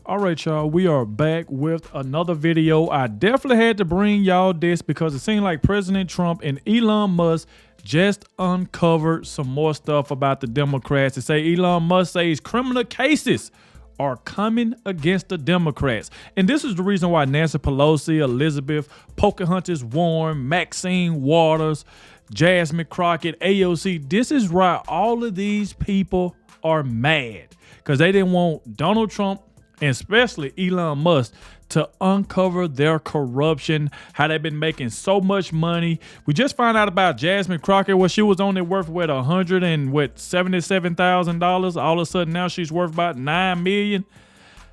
All right, y'all, we are back with another video. I definitely had to bring y'all this because it seemed like President Trump and Elon Musk just uncovered some more stuff about the Democrats. They say Elon Musk says criminal cases are coming against the Democrats. And this is the reason why Nancy Pelosi, Elizabeth, Pocahontas Warren, Maxine Waters, Jasmine Crockett, AOC, this is why all of these people are mad. Because they didn't want Donald Trump and especially Elon Musk to uncover their corruption, how they've been making so much money. We just found out about Jasmine Crockett, where she was only worth $177,000. All of a sudden now she's worth about $9 million.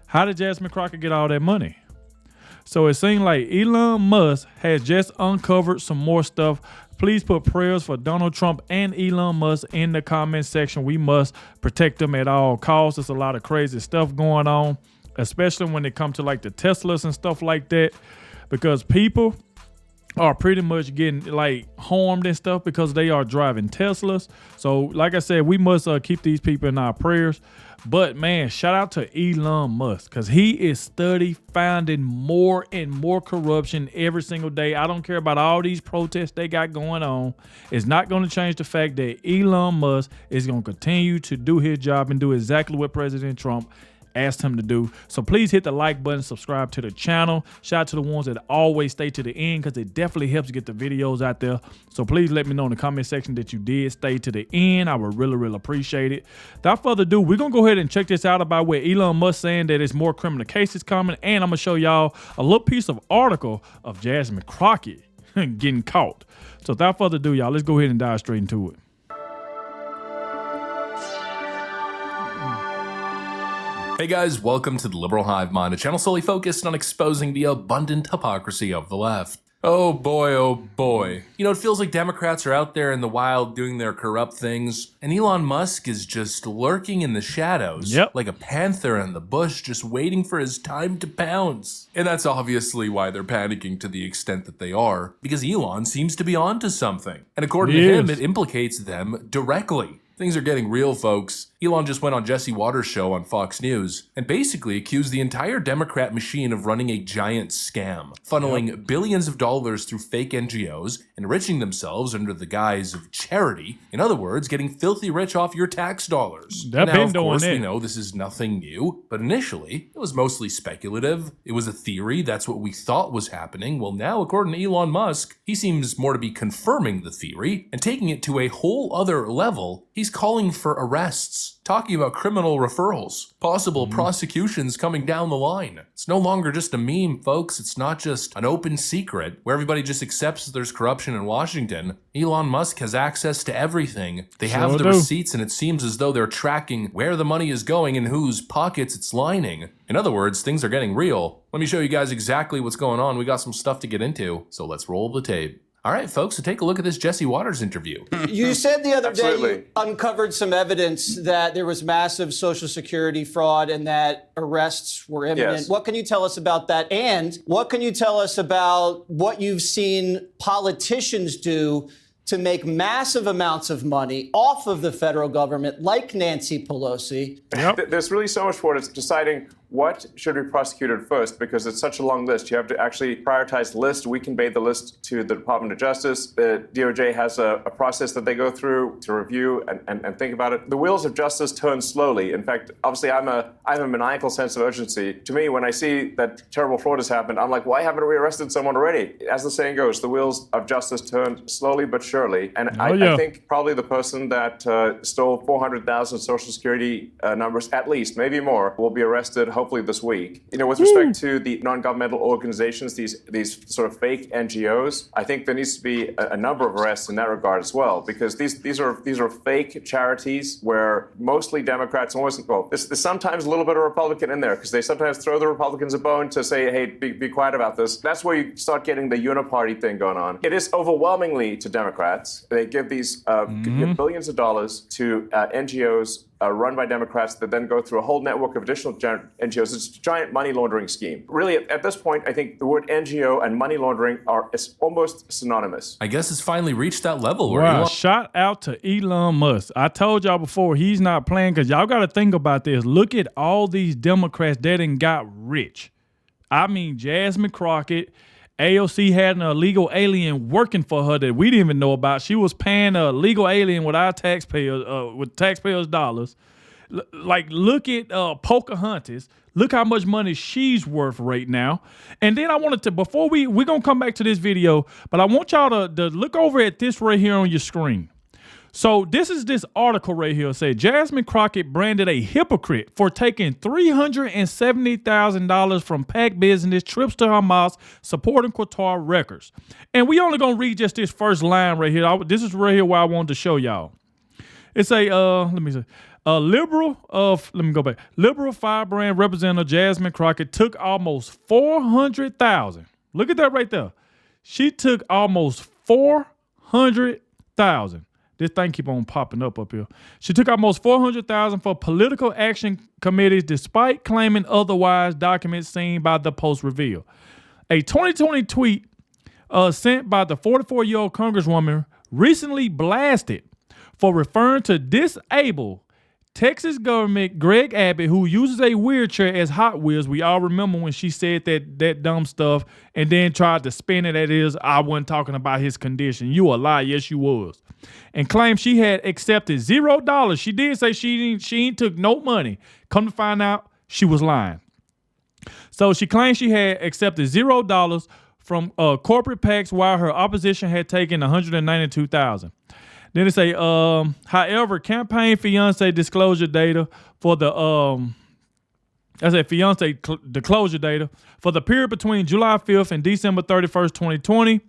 How did Jasmine Crockett get all that money? So it seems like Elon Musk has just uncovered some more stuff. Please put prayers for Donald Trump and Elon Musk in the comment section. We must protect them at all costs. There's a lot of crazy stuff going on, especially when it comes to like the Teslas and stuff like that, because people are pretty much getting like harmed and stuff because they are driving Teslas. So like I said, we must keep these people in our prayers. But man, shout out to Elon Musk because he is finding more and more corruption every single day. I don't care about all these protests they got going on. It's not going to change the fact that Elon Musk is going to continue to do his job and do exactly what President Trump asked him to do. So please hit the like button, subscribe to the channel. Shout out to the ones that always stay to the end because it definitely helps get the videos out there. So please let me know in the comment section that you did stay to the end. I would really appreciate it. Without further ado, we're gonna go ahead and check this out about where Elon Musk saying that it's more criminal cases coming, and I'm gonna show y'all a little piece of article of Jasmine Crockett getting caught. So without further ado, y'all, let's go ahead and dive straight into it. Hey guys, welcome to the Liberal Hive Mind, a channel solely focused on exposing the abundant hypocrisy of the left. Oh boy. You know, it feels like Democrats are out there in the wild doing their corrupt things, and Elon Musk is just lurking in the shadows, like a panther in the bush, just waiting for his time to pounce. And that's obviously why they're panicking to the extent that they are, because Elon seems to be onto something. And according to him, it implicates them directly. Things are getting real, folks. Elon just went on Jesse Waters' show on Fox News and basically accused the entire Democrat machine of running a giant scam, funneling billions of dollars through fake NGOs, enriching themselves under the guise of charity. In other words, getting filthy rich off your tax dollars. Now, of course, we know this is nothing new, but initially, it was mostly speculative. It was a theory. That's what we thought was happening. Well, now, according to Elon Musk, he seems more to be confirming the theory and taking it to a whole other level. He's calling for arrests, talking about criminal referrals, possible prosecutions coming down the line. It's no longer just a meme, folks. It's not just an open secret where everybody just accepts that there's corruption in Washington. Elon Musk has access to everything. They have the receipts, and it seems as though they're tracking where the money is going and whose pockets it's lining. In other words, things are getting real. Let me show you guys exactly what's going on. We got some stuff to get into, so let's roll the tape. All right, folks, so take a look at this Jesse Waters interview. You said the other day you uncovered some evidence that there was massive Social Security fraud and that arrests were imminent. Yes. What can you tell us about that? And what can you tell us about what you've seen politicians do to make massive amounts of money off of the federal government, like Nancy Pelosi? There's really so much for it. It's deciding what should be prosecuted first, because it's such a long list. You have to actually prioritize the list. We convey the list to the Department of Justice. The DOJ has a process that they go through to review and think about it. The wheels of justice turn slowly. In fact, obviously, I have a maniacal sense of urgency. To me, when I see that terrible fraud has happened, I'm like, why haven't we arrested someone already? As the saying goes, the wheels of justice turn slowly but surely. And I think probably the person that stole 400,000 Social Security numbers, at least, maybe more, will be arrested hopefully this week. You know, with respect to the non-governmental organizations, these sort of fake NGOs, I think there needs to be a number of arrests in that regard as well, because these are fake charities where mostly Democrats, there's sometimes a little bit of Republican in there, because they sometimes throw the Republicans a bone to say, hey, be quiet about this. That's where you start getting the uniparty thing going on. It is overwhelmingly to Democrats. They give these give billions of dollars to NGOs run by Democrats that then go through a whole network of additional NGOs. It's a giant money laundering scheme. Really, at this point, I think the word NGO and money laundering are almost synonymous. I guess it's finally reached that level where Wow, shout out to Elon Musk. I told y'all before, he's not playing, because y'all got to think about this. Look at all these Democrats that done got rich. I mean, Jasmine Crockett, AOC had an illegal alien working for her that we didn't even know about. She was paying a legal alien with our taxpayers, with taxpayers' dollars. Like, look at Pocahontas. Look how much money she's worth right now. And then I wanted to, before we're going to come back to this video, but I want y'all to look over at this right here on your screen. So this is this article right here. It said, Jasmine Crockett branded a hypocrite for taking $370,000 from PAC business, trips to Hamas, supporting Qatar records. And we only going to read just this first line right here. This is right here where I wanted to show y'all. It's a, liberal firebrand representative Jasmine Crockett took almost $400,000. Look at that right there. She took almost $400,000. This thing keep on popping up here. She took almost $400,000 for political action committees, despite claiming otherwise. Documents seen by the Post reveal. A 2020 tweet sent by the 44-year-old Congresswoman recently blasted for referring to disabled Texas government Greg Abbott, who uses a wheelchair as Hot Wheels. We all remember when she said that dumb stuff and then tried to spin it as I wasn't talking about his condition. You a lie. Yes, you was. And claimed she had accepted $0. She did say she ain't took no money. Come to find out, she was lying. So she claimed she had accepted $0 from corporate PACs while her opposition had taken $192,000. Then it say, however, campaign fiance disclosure data for the disclosure data for the period between July 5th and December 31st, 2020,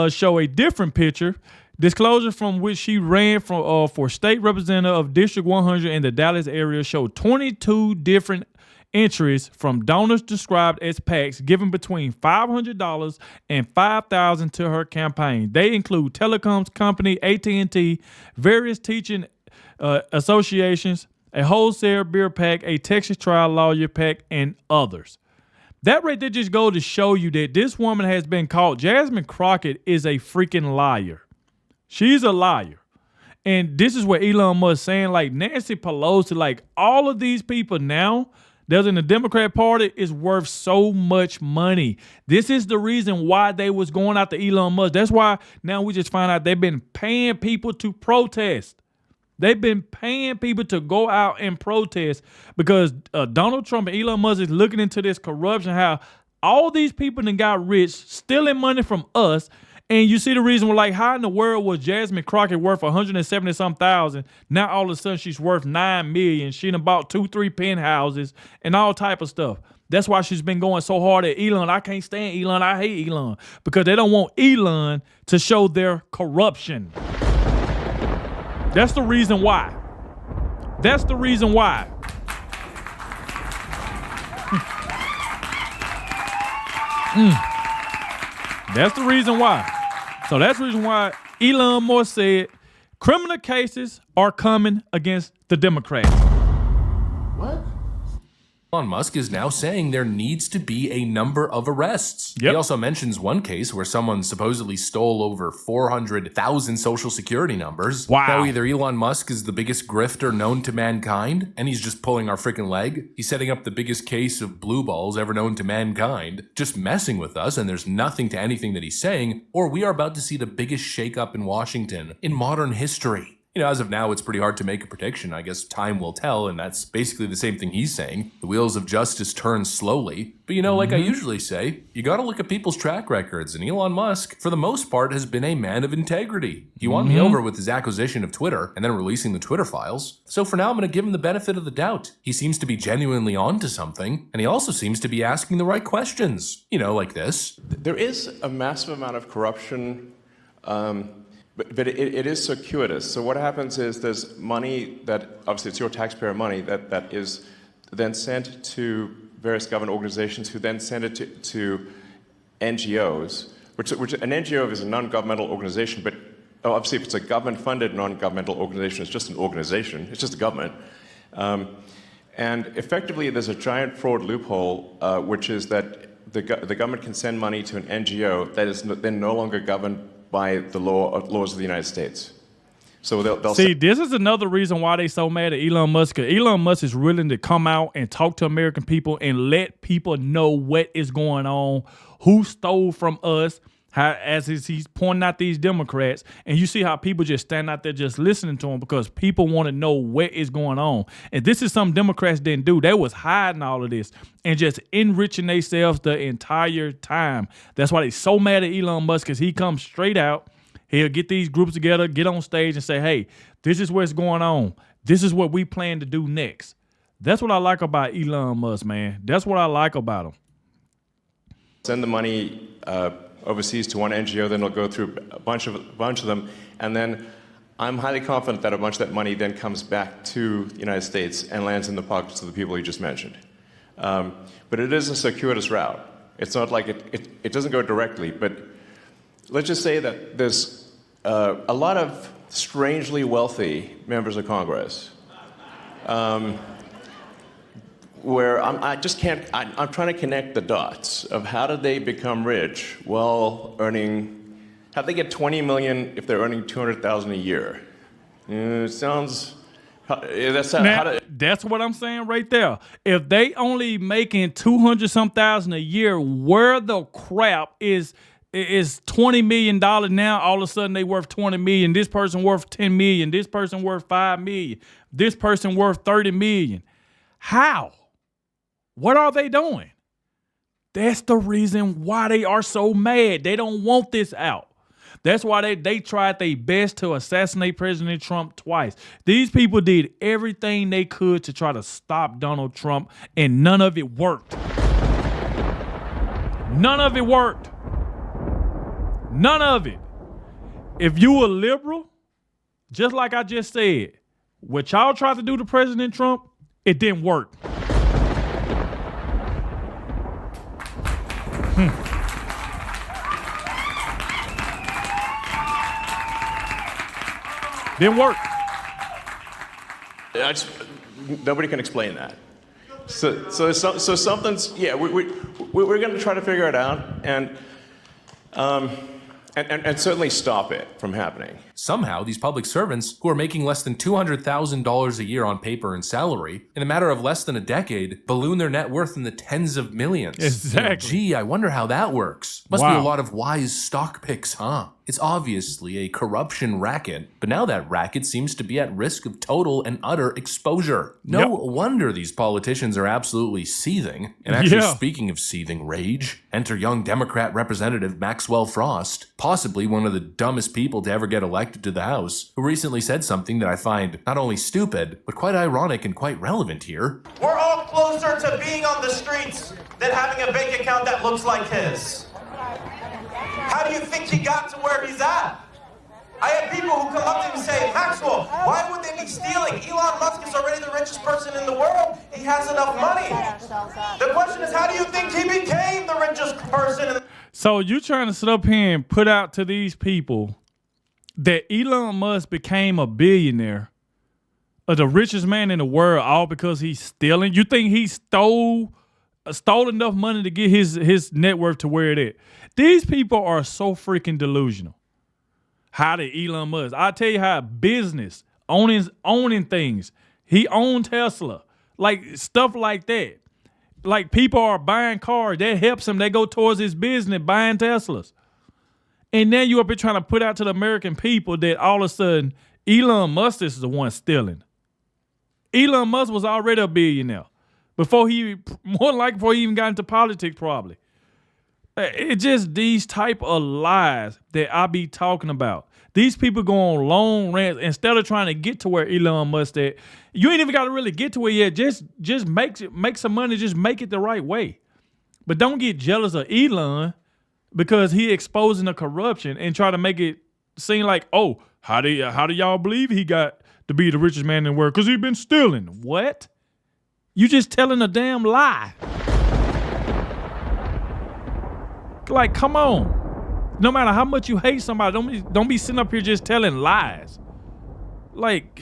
show a different picture. Disclosure from which she ran for state representative of District 100 in the Dallas area showed 22 different entries from donors described as PACs given between $500 and $5,000 to her campaign. They include telecoms company AT&T, various teaching associations, a wholesale beer PAC, a Texas trial lawyer PAC, and others. That right there just go to show you that this woman has been caught. Jasmine Crockett is a freaking liar. She's a liar. And this is what Elon Musk saying, like Nancy Pelosi, like all of these people now that's in the Democrat Party is worth so much money. This is the reason why they was going after Elon Musk. That's why now we just find out they've been paying people to protest. They've been paying people to go out and protest because Donald Trump and Elon Musk is looking into this corruption, how all these people that got rich, stealing money from us. And you see the reason why, like, how in the world was Jasmine Crockett worth $170,000? Now all of a sudden she's worth $9 million. She done bought 2-3 penthouses and all type of stuff. That's why she's been going so hard at Elon. I can't stand Elon. I hate Elon because they don't want Elon to show their corruption. That's the reason why. That's the reason why. That's the reason why. So that's the reason why Elon Musk said criminal cases are coming against the Democrats. What? Elon Musk is now saying there needs to be a number of arrests. Yep. He also mentions one case where someone supposedly stole over 400,000 social security numbers. Wow. Now either Elon Musk is the biggest grifter known to mankind, and he's just pulling our freaking leg. He's setting up the biggest case of blue balls ever known to mankind, just messing with us, and there's nothing to anything that he's saying, or we are about to see the biggest shakeup in Washington in modern history. You know, as of now, it's pretty hard to make a prediction. I guess time will tell, and that's basically the same thing he's saying. The wheels of justice turn slowly. But you know, like I usually say, you gotta look at people's track records, and Elon Musk, for the most part, has been a man of integrity. He won me over with his acquisition of Twitter, and then releasing the Twitter files. So for now, I'm gonna give him the benefit of the doubt. He seems to be genuinely onto something, and he also seems to be asking the right questions. You know, like this. There is a massive amount of corruption, but it is circuitous. So what happens is there's money that, obviously it's your taxpayer money, that is then sent to various government organizations who then send it to NGOs, which an NGO is a non-governmental organization, but obviously if it's a government-funded non-governmental organization, it's just an organization, it's just a government. And effectively, there's a giant fraud loophole, which is that the government can send money to an NGO that is then no longer governed by the laws of the United States. So they'll see, this is another reason why they so mad at Elon Musk. Elon Musk is willing to come out and talk to American people and let people know what is going on, who stole from us, he's pointing out these Democrats. And you see how people just stand out there just listening to him because people want to know what is going on. And this is something Democrats didn't do. They was hiding all of this and just enriching themselves the entire time. That's why they so mad at Elon Musk, because he comes straight out. He'll get these groups together, get on stage and say, hey, this is what's going on. This is what we plan to do next. That's what I like about Elon Musk, man. That's what I like about him. Send the money overseas to one NGO, then it'll go through a bunch of them, and then I'm highly confident that a bunch of that money then comes back to the United States and lands in the pockets of the people you just mentioned. But it is a circuitous route. It's not like it doesn't go directly, but let's just say that there's a lot of strangely wealthy members of Congress where I'm trying to connect the dots of how did they become rich while how'd they get 20 million if they're earning 200,000 a year? It sounds, that's what I'm saying right there. If they only making 200-some thousand a year, where the crap is $20 million now, all of a sudden they worth 20 million. This person worth 10 million. This person worth 5 million. This person worth 30 million. How? What are they doing? That's the reason why they are so mad. They don't want this out. That's why they tried their best to assassinate President Trump twice. These people did everything they could to try to stop Donald Trump, and none of it worked. None of it worked. None of it. If you a liberal, just like I just said, what y'all tried to do to President Trump, it didn't work. Didn't work. Nobody can explain that. So something's, yeah, we're going to try to figure it out and certainly stop it from happening. Somehow, these public servants, who are making less than $200,000 a year on paper and salary, in a matter of less than a decade, balloon their net worth in the tens of millions. Exactly. Gee, I wonder how that works. Must be a lot of wise stock picks, huh? It's obviously a corruption racket, but now that racket seems to be at risk of total and utter exposure. No wonder these politicians are absolutely seething. And actually, speaking of seething rage, enter young Democrat Representative Maxwell Frost, possibly one of the dumbest people to ever get elected to the House, who recently said something that I find not only stupid, but quite ironic and quite relevant here. We're all closer to being on the streets than having a bank account that looks like his. How do you think he got to where he's at? I had people who come up to me and say, Maxwell, why would they be stealing? Elon Musk is already the richest person in the world. He has enough money. The question is, how do you think he became the richest person? So you trying to sit up here and put out to these people that Elon Musk became a billionaire, or the richest man in the world, all because he's stealing? You think he stole enough money to get his net worth to where it is? These people are so freaking delusional. How did Elon Musk? I'll tell you how business, owning things. He owned Tesla, like stuff like that. Like people are buying cars. That helps him. They go towards his business, buying Teslas. And now you up here trying to put out to the American people that all of a sudden Elon Musk is the one stealing. Elon Musk was already a billionaire before he even got into politics, probably. It's just these type of lies that I be talking about. These people go on long rants instead of trying to get to where Elon Musk at. You ain't even got to really get to it yet. Just make some money. Just make it the right way. But don't get jealous of Elon because he exposing the corruption and try to make it seem like, oh, how do y'all believe he got to be the richest man in the world? Because he been stealing. What? You just telling a damn lie. Like, come on. No matter how much you hate somebody, don't be sitting up here just telling lies. Like,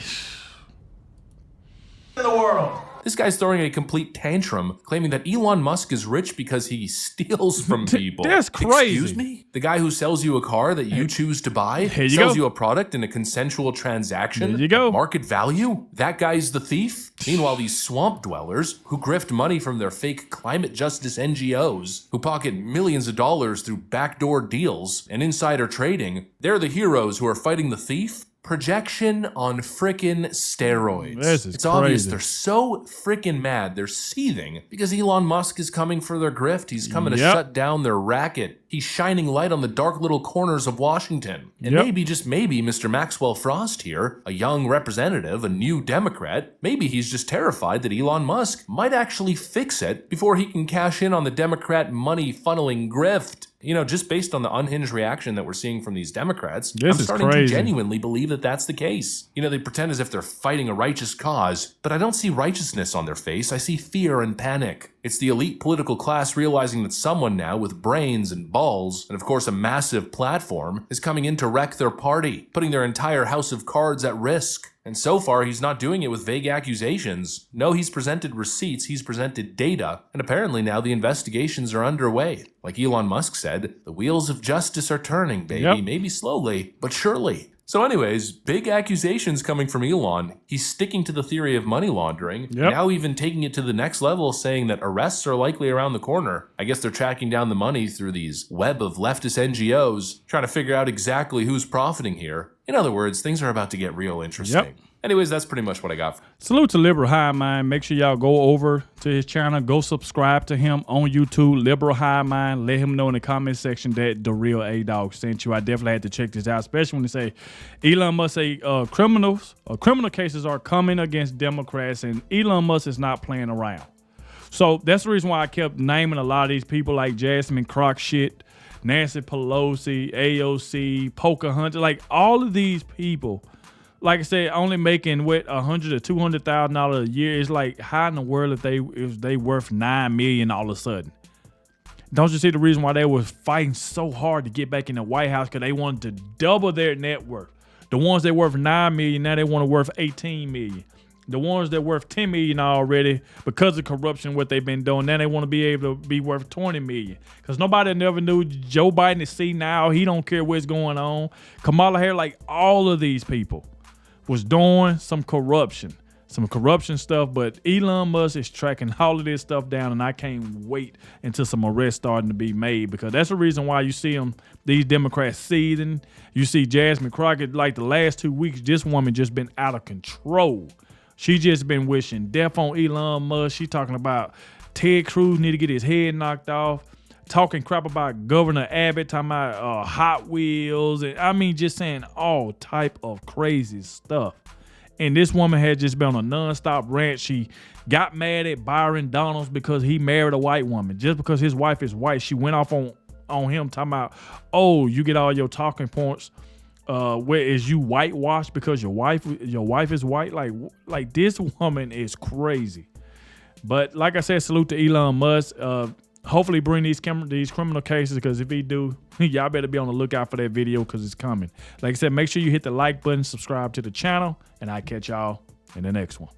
in the world. This guy's throwing a complete tantrum, claiming that Elon Musk is rich because he steals from people. That's crazy. Excuse me? The guy who sells you a car that you choose to buy, sells you a product in a consensual transaction, there you go. Market value? That guy's the thief? Meanwhile, these swamp dwellers who grift money from their fake climate justice NGOs, who pocket millions of dollars through backdoor deals and insider trading, they're the heroes who are fighting the thief? Projection on frickin' steroids. This is it's obvious crazy. they're so frickin' mad, they're seething because Elon Musk is coming for their grift. He's coming to shut down their racket. He's shining light on the dark little corners of Washington. And maybe, just maybe, Mr. Maxwell Frost here, a young representative, a new Democrat, maybe he's just terrified that Elon Musk might actually fix it before he can cash in on the Democrat money funneling grift. You know, just based on the unhinged reaction that we're seeing from these Democrats, I'm starting to genuinely believe that that's the case. You know, they pretend as if they're fighting a righteous cause, but I don't see righteousness on their face. I see fear and panic. It's the elite political class realizing that someone now with brains and balls, and of course a massive platform, is coming in to wreck their party, putting their entire house of cards at risk. And so far, he's not doing it with vague accusations. No, he's presented receipts, he's presented data, and apparently now the investigations are underway. Like Elon Musk said, the wheels of justice are turning, baby. Maybe slowly, but surely. So anyways, big accusations coming from Elon. He's sticking to the theory of money laundering, now even taking it to the next level, saying that arrests are likely around the corner. I guess they're tracking down the money through these web of leftist NGOs, trying to figure out exactly who's profiting here. In other words, things are about to get real interesting. Anyways, that's pretty much what I got. Salute to Liberal High Mind. Make sure y'all go over to his channel. Go subscribe to him on YouTube, Liberal High Mind. Let him know in the comment section that the real Adogg sent you. I definitely had to check this out, especially when they say Elon Musk say criminal cases are coming against Democrats, and Elon Musk is not playing around. So that's the reason why I kept naming a lot of these people like Jasmine Crockett, Nancy Pelosi, AOC, Pocahontas, like all of these people. Like I said, only making what $100,000 or $200,000 a year. It's like, how in the world if they worth $9 million all of a sudden? Don't you see the reason why they were fighting so hard to get back in the White House? Because they wanted to double their net worth. The ones that worth $9 million, now they want to worth $18 million. The ones that worth $10 million already, because of corruption, what they've been doing, now they want to be able to be worth $20 million. Because nobody never knew Joe Biden is senile. He don't care what's going on. Kamala Harris, like all of these people was doing some corruption stuff, but Elon Musk is tracking all of this stuff down, and I can't wait until some arrests starting to be made, because that's the reason why you see these Democrats seething. You see Jasmine Crockett, like the last 2 weeks, this woman just been out of control. She just been wishing death on Elon Musk. She talking about Ted Cruz need to get his head knocked off. Talking crap about Governor Abbott, talking about Hot Wheels, and I mean just saying all type of crazy stuff. And this woman had just been on a nonstop rant. She got mad at Byron Donalds because he married a white woman. Just because his wife is white, she went off on him talking about, oh, you get all your talking points. Where is you whitewashed because your wife is white? Like this woman is crazy. But like I said, salute to Elon Musk. Hopefully bring these criminal cases, because if he do, y'all better be on the lookout for that video, because it's coming. Like I said, make sure you hit the like button, subscribe to the channel, and I'll catch y'all in the next one.